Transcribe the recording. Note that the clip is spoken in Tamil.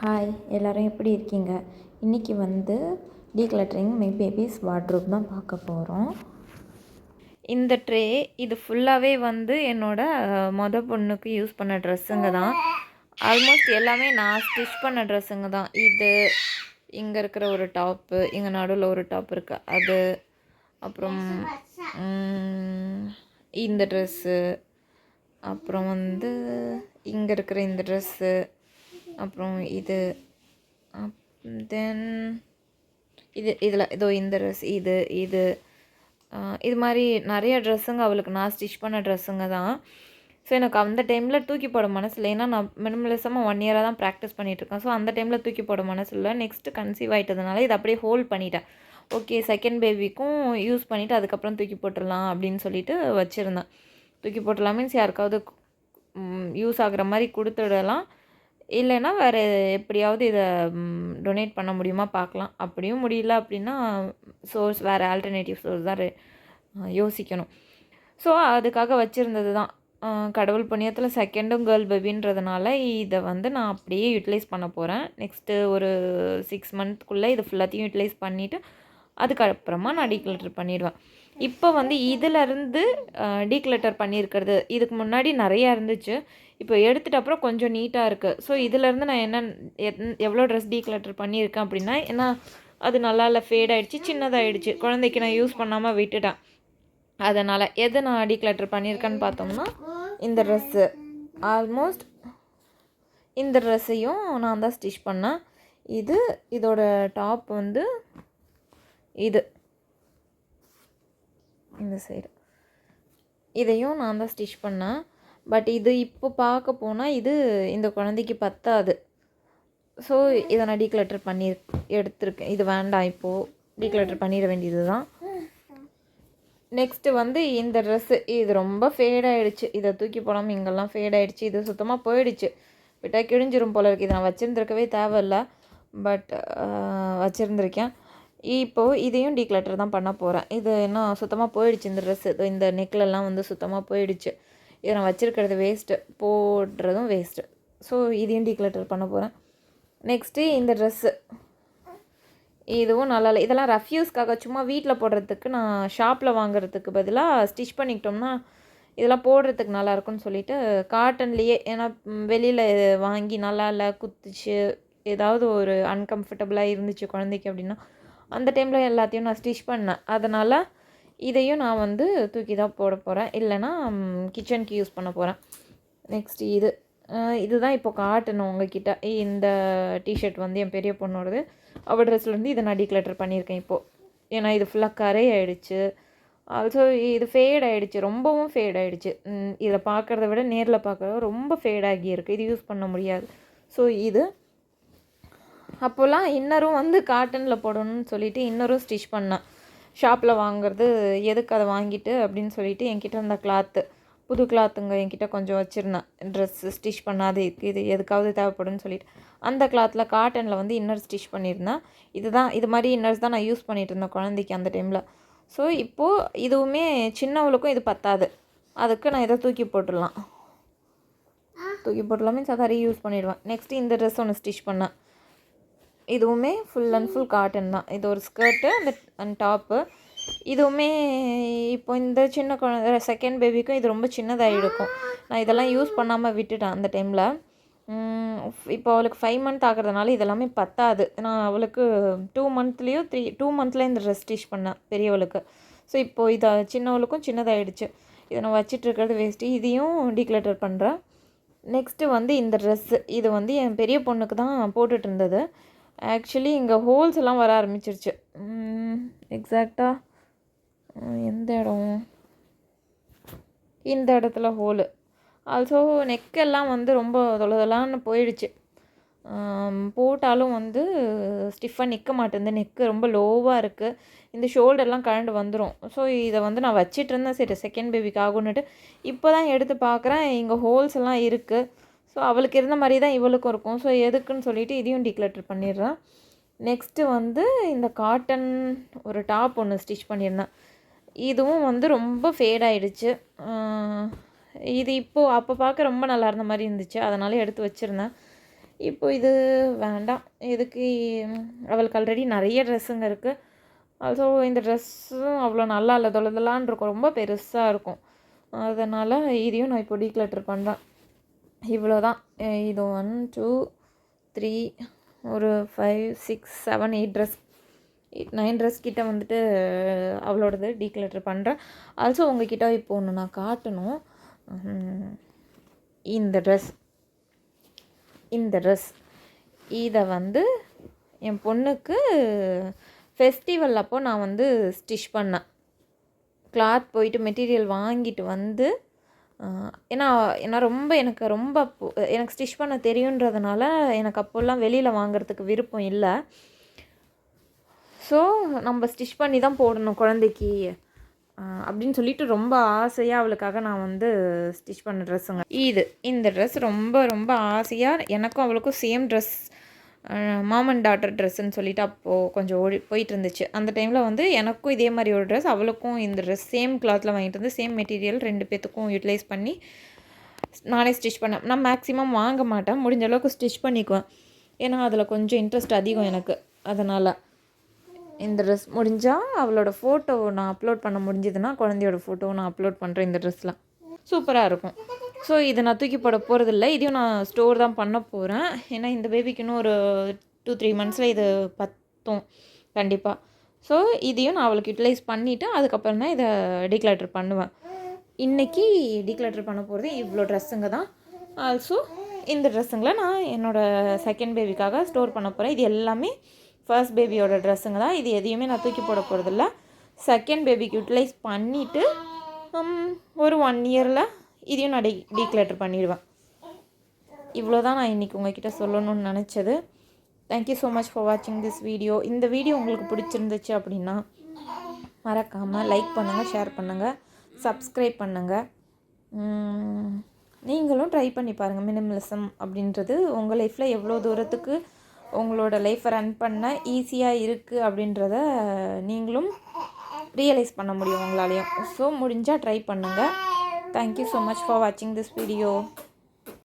ஹாய் எல்லோரும் எப்படி இருக்கீங்க? இன்றைக்கி வந்து டீக்ளட்டரிங் மை பேபிஸ் வார்ட்ரோப் தான் பார்க்க போகிறோம். இந்த ட்ரே இது ஃபுல்லாகவே வந்து என்னோடய பொண்ணுக்கு யூஸ் பண்ண ட்ரெஸ்ஸுங்க தான். ஆல்மோஸ்ட் எல்லாமே நான் ஸ்டிச் பண்ண ட்ரெஸ்ஸுங்க தான். இது இங்கே இருக்கிற ஒரு டாப்பு, இங்கே நடுவில் ஒரு டாப் இருக்குது அது, அப்புறம் இந்த ட்ரெஸ்ஸு, அப்புறம் வந்து இங்கே இருக்கிற இந்த ட்ரெஸ்ஸு, அப்புறம் இது, தென் இதில் இதோ இந்த ட்ரெஸ், இது இது மாதிரி நிறைய ட்ரெஸ்ஸுங்க அவளுக்கு நான் ஸ்டிச் பண்ண ட்ரெஸ்ஸுங்க தான். ஸோ எனக்கு அந்த டைமில் தூக்கி போட மனசில்லை. ஏன்னா நான் மினிமலிசமாக 1 இயராக தான் ப்ராக்டிஸ் பண்ணிகிட்ருக்கேன். ஸோ அந்த டைமில் தூக்கி போட மனசில்லை. நெக்ஸ்ட்டு கன்சீவ் ஆகிட்டதுனால இதை அப்படியே ஹோல்ட் பண்ணிட்டேன். ஓகே, செகண்ட் பேபிக்கும் யூஸ் பண்ணிவிட்டு அதுக்கப்புறம் தூக்கி போட்டுடலாம் அப்படின்னு சொல்லிட்டு வச்சுருந்தேன். தூக்கி போட்டுடலாம் மீன்ஸ் யாருக்காவது யூஸ் ஆகிற மாதிரி கொடுத்துடலாம், இல்லைன்னா வேறு எப்படியாவது இதை டொனேட் பண்ண முடியுமா பார்க்கலாம். அப்படியும் முடியல அப்படின்னா சோர்ஸ் வேறு ஆல்டர்னேட்டிவ் சோர்ஸ் தான் யோசிக்கணும். ஸோ அதுக்காக வச்சுருந்தது தான். கடவுள் புண்ணியத்தில் செகண்டும் கேர்ள் பேபின்றதுனால இதை வந்து நான் அப்படியே யூட்டிலைஸ் பண்ண போகிறேன். நெக்ஸ்ட்டு ஒரு 6 மந்த்க்குள்ளே இது ஃபுல்லாத்தையும் யூட்டிலைஸ் பண்ணிவிட்டு அதுக்கப்புறமா நான் டீக்ளட்டர் பண்ணிடுவேன். இப்போ வந்து இதிலருந்து டீக்ளட்டர் பண்ணியிருக்கிறது இதுக்கு முன்னாடி நிறையா இருந்துச்சு. இப்போ எடுத்துகிட்ட அப்புறம் கொஞ்சம் நீட்டாக இருக்குது. ஸோ இதிலேருந்து நான் எவ்வளோ ட்ரெஸ் டீக்ளட்டர் பண்ணியிருக்கேன் அப்படின்னா, ஏன்னா அது நல்லா இல்லை, ஃபேட் ஆகிடுச்சு, சின்னதாகிடுச்சு, குழந்தைக்கு நான் யூஸ் பண்ணாமல் விட்டுட்டேன். அதனால் எது நான் டீக்ளட்டர் பண்ணியிருக்கேன்னு பார்த்தோம்னா, இந்த ட்ரெஸ்ஸு ஆல்மோஸ்ட் இந்த ட்ரெஸ்ஸையும் நான் தான் ஸ்டிச் பண்ணேன். இதோட டாப் வந்து இந்த சைடு இதையும் நான் தான் ஸ்டிச் பண்ணேன். பட் இது இப்போ பார்க்க போனால் இந்த குழந்தைக்கு பத்தாது. ஸோ இதை நான் டீக்ளட்டர் பண்ணி எடுத்திருக்கேன். இது வேண்டாம், இப்போது டீக்ளட்டர் பண்ணிட வேண்டியது தான். நெக்ஸ்ட்டு வந்து இந்த ட்ரெஸ்ஸு இது ரொம்ப ஃபேடாகிடுச்சு. இதை தூக்கி போடாமல் இங்கெல்லாம் ஃபேடாகிடுச்சு. இது சுத்தமாக போயிடுச்சு. விட்டால் கிழிஞ்சிரும் போல இருக்குது. இதை நான் வச்சுருந்துருக்கவே தேவையில்லை, பட் வச்சுருந்துருக்கேன். இப்போது இதையும் டீக்ளட்டர் தான் பண்ண போகிறேன். இது என்ன சுத்தமாக போயிடுச்சு. இந்த ட்ரெஸ்ஸு இந்த நெக்லெல்லாம் வந்து சுத்தமாக போயிடுச்சு. இதை நான் வச்சுருக்கிறது வேஸ்ட்டு, போடுறதும் வேஸ்ட்டு. ஸோ இதையும் டீக்ளட்டர் பண்ண போகிறேன். நெக்ஸ்ட்டு இந்த ட்ரெஸ்ஸு இதுவும் நல்லா இல்லை. இதெல்லாம் ரஃப்யூஸ்க்காக சும்மா வீட்டில் போடுறதுக்கு நான் ஷாப்பில் வாங்குறதுக்கு பதிலாக ஸ்டிச் பண்ணிக்கிட்டோம்னா இதெல்லாம் போடுறதுக்கு நல்லாயிருக்குன்னு சொல்லிவிட்டு காட்டன்லேயே, ஏன்னா வெளியில் வாங்கி நல்லா இல்லை, குத்துச்சு, ஏதாவது ஒரு அன்கம்ஃபர்டபுளாக இருந்துச்சு குழந்தைக்கு அப்படின்னா அந்த டைமில் எல்லாத்தையும் நான் ஸ்டிச் பண்ணேன். அதனால் இதையும் நான் வந்து தூக்கி தான் போட போகிறேன், இல்லைனா கிச்சனுக்கு யூஸ் பண்ண போகிறேன். நெக்ஸ்ட் இதுதான் இப்போ காட்டணும் உங்ககிட்ட. இந்த டிஷர்ட் வந்து என் பெரிய பொண்ணோடது. அவள் ட்ரெஸ்லேருந்து இதை நான் டீக்ளட்டர் பண்ணியிருக்கேன் இப்போது. ஏன்னா இது ஃபுல்லாக கரை ஆகிடுச்சு. ஆல்சோ இது ஃபேட் ஆகிடுச்சு, ரொம்பவும் ஃபேட் ஆகிடுச்சு. இதில் பார்க்குறத விட நேரில் பார்க்குறது ரொம்ப ஃபேடாகி இருக்குது. இது யூஸ் பண்ண முடியாது. ஸோ அப்போல்லாம் இன்னரும் வந்து காட்டனில் போடணும்னு சொல்லிவிட்டு இன்னரும் ஸ்டிச் பண்ணேன். ஷாப்பில் வாங்குறது எதுக்கு அதை வாங்கிட்டு அப்படின்னு சொல்லிவிட்டு என்கிட்ட இருந்த கிளாத்து, புது கிளாத்துங்க என்கிட்ட கொஞ்சம் வச்சுருந்தேன். ட்ரெஸ்ஸு ஸ்டிச் பண்ணாது இது எதுக்காவது தேவைப்படும்னு சொல்லிவிட்டு அந்த கிளாத்தில் காட்டனில் வந்து இன்னர் ஸ்டிச் பண்ணியிருந்தேன். இது மாதிரி இன்னர்ஸ் தான் நான் யூஸ் பண்ணிகிட்டு இருந்தேன் குழந்தைக்கு அந்த டைமில். ஸோ இப்போது இதுவுமே சின்னவளுக்கும் இது பத்தாது. அதுக்கு நான் இதை தூக்கி போட்டுடலாம் மீன்ஸ் அதை ரீயூஸ் பண்ணிவிடுவேன். நெக்ஸ்ட்டு இந்த ட்ரெஸ் ஒன்று ஸ்டிச் பண்ணேன். இதுவுமே ஃபுல் அண்ட் ஃபுல் காட்டன் தான். இது ஒரு ஸ்கர்ட்டு அந்த டாப்பு. இதுவுமே இப்போ இந்த சின்ன குழந்தை செகண்ட் பேபிக்கும் இது ரொம்ப சின்னதாக இருக்கும். நான் இதெல்லாம் யூஸ் பண்ணாமல் விட்டுட்டேன் அந்த டைமில். இப்போ அவளுக்கு 5 மந்த் ஆகிறதுனால இதெல்லாமே பத்தாது. நான் அவளுக்கு 2 மந்த்லேயே இந்த ட்ரெஸ் ஸ்டிச் பண்ணேன் பெரியவளுக்கு. ஸோ இப்போது இதை சின்னவளுக்கும் சின்னதாகிடுச்சு. இதை நான் வச்சிட்ருக்கிறது வேஸ்ட்டு. இதையும் டீக்ளட்டர் பண்ணுறேன். நெக்ஸ்ட்டு வந்து இந்த ட்ரெஸ்ஸு இது வந்து என் பெரிய பொண்ணுக்கு தான் போட்டுட்டு இருந்தது. ஆக்சுவலி இங்கே ஹோல்ஸ் எல்லாம் வர ஆரம்பிச்சிருச்சு. எக்ஸாக்டாக எந்த இடம், இந்த இடத்துல ஹோலு. ஆல்சோ நெக்கெல்லாம் வந்து ரொம்ப தொலைதலான்னு போயிடுச்சு. போட்டாலும் வந்து ஸ்டிஃபாக நிற்க மாட்டேங்குது. நெக்கு ரொம்ப லோவாக இருக்குது. இந்த ஷோல்டர்லாம் கழண்டு வந்துடும். ஸோ இதை வந்து நான் வச்சிட்டு இருந்தேன், சரி செகண்ட் பேபிக்கு ஆகுன்னுட்டு. இப்போ தான் எடுத்து பார்க்குறேன், இங்கே ஹோல்ஸ் எல்லாம் இருக்குது. ஸோ அவளுக்கு இருந்த மாதிரி தான் இவளுக்கும் இருக்கும். ஸோ எதுக்குன்னு சொல்லிவிட்டு இதையும் டீக்ளட்டர் பண்ணிடுறேன். நெக்ஸ்ட்டு வந்து இந்த காட்டன் ஒரு டாப் ஒன்று ஸ்டிச் பண்ணியிருந்தேன். இதுவும் வந்து ரொம்ப ஃபேட் ஆகிடுச்சு. இது இப்போது அப்போ பார்க்க ரொம்ப நல்லா இருந்த மாதிரி இருந்துச்சு, அதனால் எடுத்து வச்சுருந்தேன். இப்போ இது வேண்டாம். எதுக்கு, அவளுக்கு ஆல்ரெடி நிறைய ட்ரெஸ்ஸுங்க இருக்குது. ஆல்சோ இந்த ட்ரெஸ்ஸும் அவ்வளோ நல்லா இல்லை, தொலைதலான் இருக்கும், ரொம்ப பெருசாக இருக்கும். அதனால் இதையும் நான் இப்போ டீக்ளட்டர் பண்ணுறேன். இவ்வளோ தான். இது 1 2 3 ஒரு 5 6 7 8 ட்ரெஸ் 9 ட்ரெஸ் கிட்ட வந்துட்டு அவளோடது டீக்ளட்டர் பண்ணுறேன். ஆல்சோ உங்ககிட்ட இப்போ ஒன்று நான் காட்டணும். இந்த ட்ரெஸ் இதை வந்து என் பொண்ணுக்கு ஃபெஸ்டிவல் அப்போ நான் வந்து ஸ்டிச் பண்ணேன். கிளாத் போயிட்டு மெட்டீரியல் வாங்கிட்டு வந்து, ஏன்னா ரொம்ப எனக்கு ஸ்டிச் பண்ண தெரியுன்றதுனால எனக்கு அப்போல்லாம் வெளியில் வாங்குறதுக்கு விருப்பம் இல்லை. ஸோ நம்ம ஸ்டிச் பண்ணி தான் போடணும் குழந்தைக்கு அப்படின்னு சொல்லிட்டு ரொம்ப ஆசையாக அவளுக்காக நான் வந்து ஸ்டிச் பண்ண ட்ரெஸ்ஸுங்க இந்த ட்ரெஸ் ரொம்ப ரொம்ப ஆசையாக எனக்கும் அவளுக்கும் same dress, mom and daughter ட்ரெஸ்ஸுன்னு சொல்லிட்டு அப்போது கொஞ்சம் போயிட்டு இருந்துச்சு. அந்த டைமில் வந்து எனக்கும் இதே மாதிரி ஒரு ட்ரெஸ், அவளுக்கும் இந்த ட்ரெஸ் சேம் கிளாத்தில் வாங்கிட்டு வந்து சேம் மெட்டீரியல் 2 பேத்துக்கும் யூட்டிலைஸ் பண்ணி நானே ஸ்டிச் பண்ணேன். நான் மேக்ஸிமம் வாங்க மாட்டேன், முடிஞ்ச அளவுக்கு ஸ்டிச் பண்ணிக்குவேன். ஏன்னா அதில் கொஞ்சம் இன்ட்ரெஸ்ட் அதிகம் எனக்கு. அதனால் இந்த ட்ரெஸ் முடிஞ்சால் அவளோட ஃபோட்டோ நான் அப்லோட் பண்ண முடிஞ்சதுன்னா குழந்தையோட ஃபோட்டோவை நான் அப்லோட் பண்ணுறேன். இந்த ட்ரெஸ்லாம் சூப்பராக இருக்கும். ஸோ இதை நான் தூக்கி போட போகிறதில்ல, இதையும் நான் ஸ்டோர் தான் பண்ண போகிறேன். ஏன்னா இந்த பேபிக்கு இன்னும் ஒரு 2-3 மந்த்ஸில் இது பத்தும் கண்டிப்பாக. ஸோ இதையும் நான் அவளுக்கு யூட்டிலைஸ் பண்ணிவிட்டு அதுக்கப்புறம் தான் இதை டீக்ளட்டர் பண்ணுவேன். இன்றைக்கி டீக்ளட்டர் பண்ண போகிறது இவ்வளோ ட்ரெஸ்ஸுங்க தான். ஆல்சோ இந்த ட்ரெஸ்ஸுங்களை நான் என்னோடய செகண்ட் பேபிக்காக ஸ்டோர் பண்ண போகிறேன். இது எல்லாமே ஃபர்ஸ்ட் பேபியோட ட்ரெஸ்ஸுங்க தான். இது எதையுமே நான் தூக்கி போட போகிறதில்ல. செகண்ட் பேபிக்கு யூட்டிலைஸ் பண்ணிவிட்டு ஒரு 1 இயரில் இதையும் நான் டீக்ளட்டர் பண்ணிடுவேன். இவ்வளோ தான் நான் இன்றைக்கி உங்கள்கிட்ட சொல்லணும்னு நினச்சது. தேங்க்யூ ஸோ மச் ஃபார் வாட்சிங் திஸ் வீடியோ. இந்த வீடியோ உங்களுக்கு பிடிச்சிருந்துச்சு அப்படின்னா மறக்காமல் லைக் பண்ணுங்கள், ஷேர் பண்ணுங்கள், சப்ஸ்கிரைப் பண்ணுங்கள். நீங்களும் ட்ரை பண்ணி பாருங்கள். மினிமலிசம் அப்படின்றது உங்கள் லைஃப்பில் எவ்வளோ தூரத்துக்கு உங்களோட லைஃப்பை ரன் பண்ண ஈஸியாக இருக்குது அப்படின்றத நீங்களும் ரியலைஸ் பண்ண முடியும் உங்களாலேயும். ஸோ முடிஞ்சால் ட்ரை பண்ணுங்கள். தேங்க்யூ ஸோ மச் ஃபார் வாட்சிங் திஸ் வீடியோ.